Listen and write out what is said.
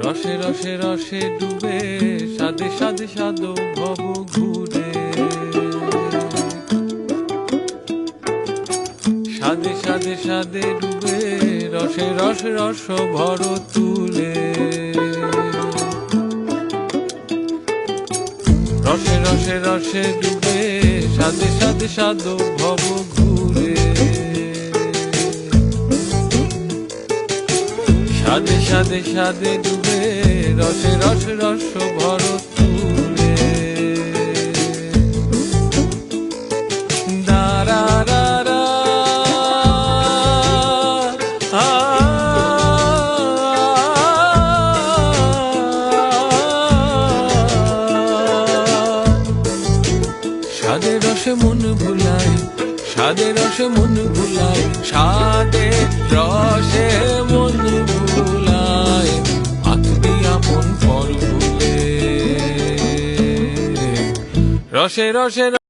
রসে রসে রসে ডুবে সাদে সাদে সাদো ভব ঘুরে সাদে সাদে সাদে ডুবে রসে রসে রস ভর তুলে রসে রসে রসে ডুবে সাদে সাদে সাদো ভব ঘুরে সাদে সাদে সাদে ডুবে রসে রসে রস ভর তুলে দারা রা রা সাদে রসে মন ভুলায় সাদে রসে মন ভুলায় সাদে রসে মন ভুলায় আত্মীয় আপন পর ভুলে রসে রসে